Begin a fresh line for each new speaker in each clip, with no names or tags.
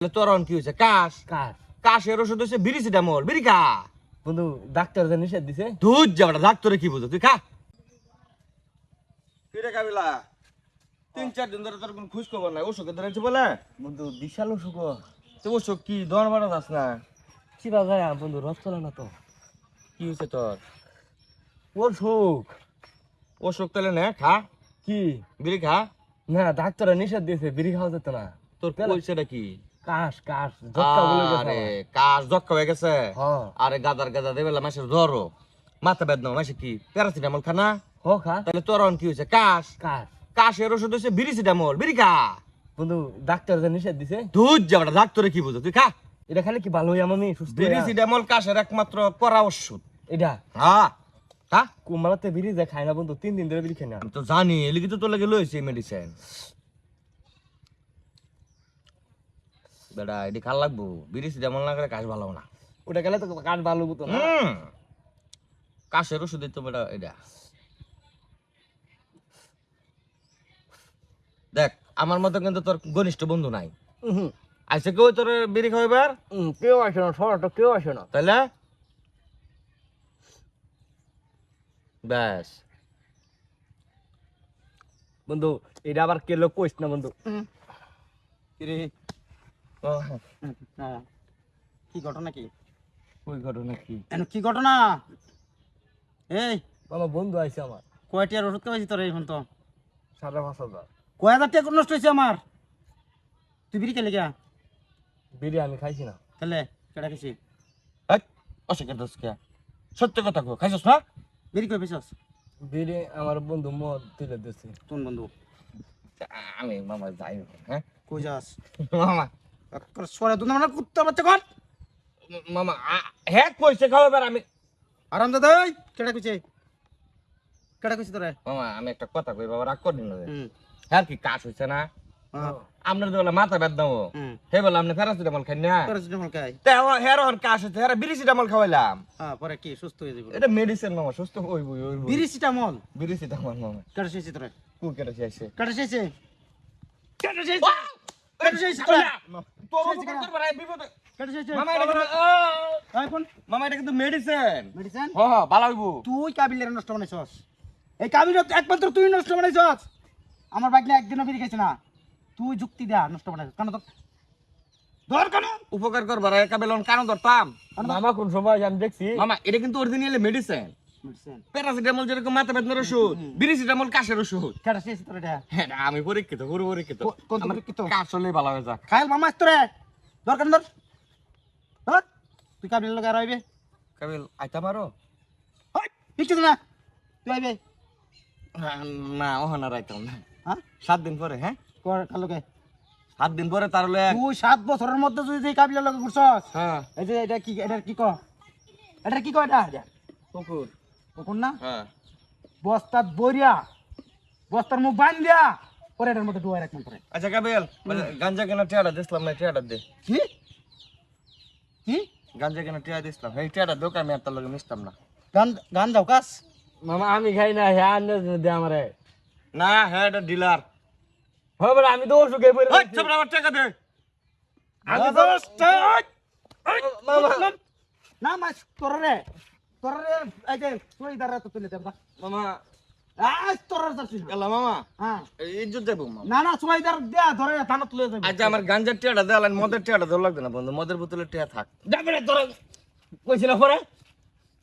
তোর কি হয়েছে? কাশ
কার
কাশের ওষুধ হচ্ছে বিরিসিটামল। বিড়ি খা।
বন্ধু ডাক্তার যে নিষেধ দিছে।
দুধ যাবটা ডাক্তারে কি বুঝো? তুই খা। কিরে কাবিলা, 3-4 দিন ধরে তোর কোন খোঁজ খবর নাই। ওষুধ ধরেছে বলে
বন্ধু বিশাল অসুখ।
তো ওষুধ কি দর বাড়া যাস না?
চিবা যায় বন্ধু, রস চলে না তো।
কি হয়েছে তোর?
অসুখ
ওষুধ তাহলে নে খা।
কি?
বিড়ি খা।
না ডাক্তার নিষেধ দিয়েছে, বিড়ি খাওয়া যেত না।
তোর কইছেটা কি?
কাশ কাশ জক্কা বলে গেছে
আরে
আমার।
কাশ জক্কা হয়ে গেছে।
হ্যাঁ
আরে গাদার গাদা দেবেলা মাসের জ্বরও মাথা বেদনা মাসে কি প্যারাসিটামল খানা?
হ খা।
তাহলে তোর কি হয়েছে? কাশ
কাশ
কাশের ওষুধ হচ্ছে বিরিসিটামল। বিড়ি খা।
বন্ধু ডাক্তার যে নিষেধ দিছে।
দুধ যাবটা ডাক্তারে কি বুঝো? তুই খা।
এটা খালি কি ভালো হই আমি সুস্থ হইয়া?
বিরিসিটামল কাশের একমাত্র করা ওষুধ।
এটা
হ্যাঁ খা।
কুমারাতে বিড়ি যে খাই না বন্ধু, 3 দিন ধরে বিড়ি খাই না।
আমি তো জানি এলিগে তো তোর লাগে লইছি মেডিসিন। বেটা এটি খাল লাগবো। বিরিসিটামল না করে কাশ ভালো না।
ওটা গেলে তো কাঠ ভালো হতো না।
কাশের ওষুধ তো বেটা এটা। দেখ আমার মতো কিন্তু তোর ঘনিষ্ঠ বন্ধু নাই। আইসে কেউ তোর বিড়ি খাওয়াইবার?
কেউ আসে না, সরাটা কেউ আসে না।
তাইলে ব্যাস।
বন্ধু এটা আবার কে লোক কইস না বন্ধু।
কিরে
কি ঘটনা? কি
ওই ঘটনা কি?
কি ঘটনা? এই
আমার বন্ধু আইছে আমার।
কয়টি আর ওষুধ খাওয়াইছি তোর এখন? তো
5,500
কয় হাজার টাকা নষ্ট হয়েছে আমার। তুই বিড়ি খেলে গা?
বিড়ি আমি খাইছি না।
তাহলে কেটা খেয়েছি?
অস্বীকার দোষ কে? সত্য কথা কো, খাইছস না?
বিড়ি কই পেছস?
বিড়ি আমার বন্ধু মদ তুলে দিচ্ছে।
কোন বন্ধু?
আমি মামা যাই। হ্যাঁ
কই যাস?
মামা
সরে দুন মানে কুত্তা বাচ্চা কর।
মামা হ্যাঁ কইছে খাওয়াবার। আমি
আরাম দাদা এই কেটা কইছে? কেটা কইছে তোরে?
মামা আমি একটা কথা কই বাবা, রাগ করেন না।
হুম
হ্যাঁ কি কাশ হইছে না?
হ্যাঁ
আপনার তো বলে মাথা বেদনা ও।
হুম
হে বলে আপনি প্যারাসিটামল খান না?
প্যারাসিটামল খাই।
তা হের হন কাশ হইছে, হেরা বিরিসিটামল খাওয়াইলাম।
হ্যাঁ পরে কি সুস্থ হয়ে যাবে?
এটা মেডিসিন মামা, সুস্থ হইবই হইবই।
বিরিসিটামল
বিরিসিটামল মামা
কেটা খেয়েছি তোরে?
কু কেটে চাইছে?
কেটা খেয়েছে? কেটা খেয়েছে? কেটা খেয়েছে তোরে?
তোর উপকার করবার আই বিপদ।
কেটা খেয়েছে?
মামা এটা কিন্তু
এখন
মামা এটা কিন্তু মেডিসিন।
মেডিসিন
হ্যাঁ ভালো হইবো।
তুই কাবিলের নষ্ট বানাইছস। এই কাবিল একমাত্র তুই নষ্ট বানাইছস। আমার বাইক না একদিনও বেরিয়ে গেছে না। তুই যুক্তি দেয়া নষ্ট বানাইছস। কেন তো ধর কেন?
উপকার করবার আই কাবেলন কানো ধরতাম।
মামা কোন সময় আমি দেখছি।
মামা এটা কিন্তু অরিজিনালি মেডিসিন।
মেডিসিন
প্যারাসিটামল যেরকম মাথা বেদনার ওষুধ, বিরিসিটামল কাশের ওষুধ।
কেটা শেষ তোর এটা?
হ্যাঁ আমি পরীক্ষিত, পুরো পরীক্ষিত।
কোন
আমার
পরীক্ষিত?
কাশ হলেই ভালো হয়ে যাক।
খাইল মামা তোরে ধর কেন ধর? ধর তুই কাবিলের লগে আর আইবে?
কাবিল আইতা পারো?
হই কিছু না তুই আইবে?
না ওহনা রাইতাম না।
হ্যাঁ
7 দিন পরে। হ্যাঁ
কর কার লগে?
7 দিন পরে তার হলে।
তুই 7 বছরের মধ্যে তুই যে কাবিলের লগে ঘুরছস।
হ্যাঁ
এই যে এটা কি, এটা কি ক? এটা কি ক? এটা
কুকুর।
কোন না
হ্যাঁ
বস্তাত বইরা বস্তার মুখ বান দিয়া পরে এটার মধ্যে ডুবাই রাখবেন পরে।
আচ্ছা কাবিল গাঞ্জা কেনা টিয়াটা দিছিলাম না, টিয়াটা দে।
কি কি
গাঞ্জা কেনা টিয়া দিছিলাম, এই টিয়াটা দোক, আমি আর তার লগে মিশতাম না।
গান গান যাও কাজ?
মামা আমি খাই না, হ্যাঁ আন্দাজ দে আমারে।
না হ্যাঁ এটা ডিলার।
হবে আমি তো অসুখে পড়ে
ওই
গেছি।
চুপ আমার টাকা দে।
আমি তো মামা
না মাছ তোরে এই যে তুই দাঁড়া তো তুলে দেব
মামা
আজ তোর যাচ্ছিস
এলা মামা
হ্যাঁ
ইজ্জত দেবো মামা।
না না সুইদার দেয়া ধরে থানা তুলে দেব।
আচ্ছা আমার গাঞ্জার টিয়াটা দে, আর মদের টিয়াটা ধর লাগবে না বন্ধু, মদের বোতলের টিয়া থাক।
যাবে না তোরা কইছিল পরে।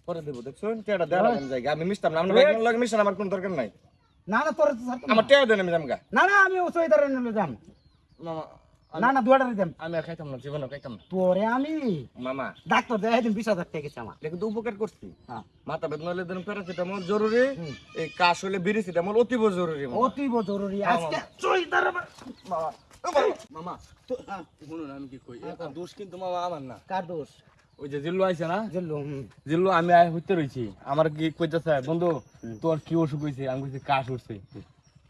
পরে দেবো দেখছো, টিয়াটা দেওয়া লাগবে না জায়গা, আমি মিশতাম না। আপনার বাইকের লগে মিশান আমার কোনো দরকার নাই।
না না তোর
আমার টিয়া দেন, আমি জামগা।
না না আমি সুইদার নিয়ে যাম।
মামা
না না দুয়াটারে দেম
আমি আর খাইতাম না, জীবনে খাইতাম না
তোরে আমি
মামা।
ডাক্তার দেয় দিন 20,000 টাকা গেছে আমার।
এটা কিন্তু উপকার করছি।
হ্যাঁ
মাথা বেদনা হলে দেন প্যারাসিটামল জরুরি, এই কাশ হলে বিরিসিটামল অতীব জরুরি মামা।
অতীব জরুরি আজকে সুইদার
মামা মামা তো শুনুন আমি কি কই, এটা দোষ কিন্তু মামা আমার না।
কার দোষ?
ওই যে জিল্লু আইছে না,
জেলু
জিল্লু আমি আয় হইতে রইছি। আমার কি কইতাছে বন্ধু তোর কি অসুখ হইছে? আমি কইছি কাশ উঠছে।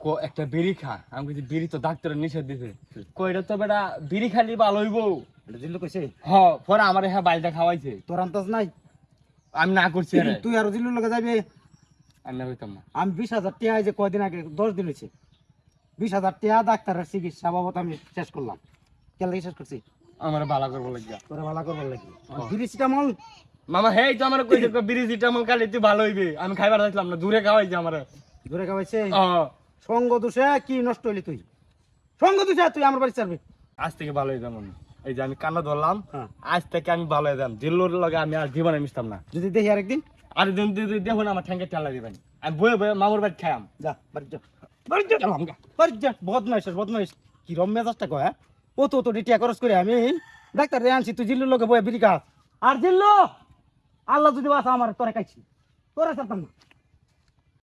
কো একটা বিড়ি খা। আমি কইছি বিড়ি তো ডাক্তারের নিষেধ দিছে। কইটা তো বেটা বিড়ি খালি ভালো হইবো।
এটা জেলু কইছে
হ পরে আমার হ্যাঁ বাইলটা খাওয়াইছে।
তোর আন্দাজ নাই?
আমি না করছি রে,
তুই আর জিলুর লগে যাবি?
আমি না হইতাম না।
আমি 20,000 টাকা এই যে কয়দিন আগে 10 দিন হয়েছে 20,000 টাকা ডাক্তারের চিকিৎসা বাবদ আমি শেষ করলাম। কেন শেষ করছি?
আমার ভালো করবো লাগিয়া
তোরা ভালো করবার লাগি বিরিসিটামল
মামা হেই তো আমার কইছে বিরিজিটামল খালি তুই ভালো হইবে আমি খাইবার যাইছিলাম না দূরে খাওয়াইছে আমারে
ধরে খাওয়াইছে
ও
সঙ্গ দোষে কি নষ্ট হইলি তুই সঙ্গ দোষে তুই আমার বাড়ি চারবি
আজ থেকে ভালো হয়ে যাবো এই যে আমি কান্না ধরলাম
হ্যাঁ।
আজ থেকে আমি ভালো হয়ে যাম জিল্লোর লগে আমি আর জীবনে মিশতাম না
যদি দেখি আরেকদিন
আর দিন দেখুন আমার ঠ্যাঙ্গে চালা দিবেন আমি বয়ে বয়ে মামুর বাড়ি খাইয়াম
যা বাড়ি যা বাড়ি যা চলো আমগা বাড়ি যা বদমাইশ কি রম মেজাজটা কয় হ্যাঁ? ও তো ডিটিয়া খরচ করে আমি ডাক্তার রে আনছি তুই জিল্লুর লোকে বয়ে বিড়ি খাস আর জিল্লু আল্লাহ যদি বাসা আমার তোরা খাইছি তোরা চাতাম না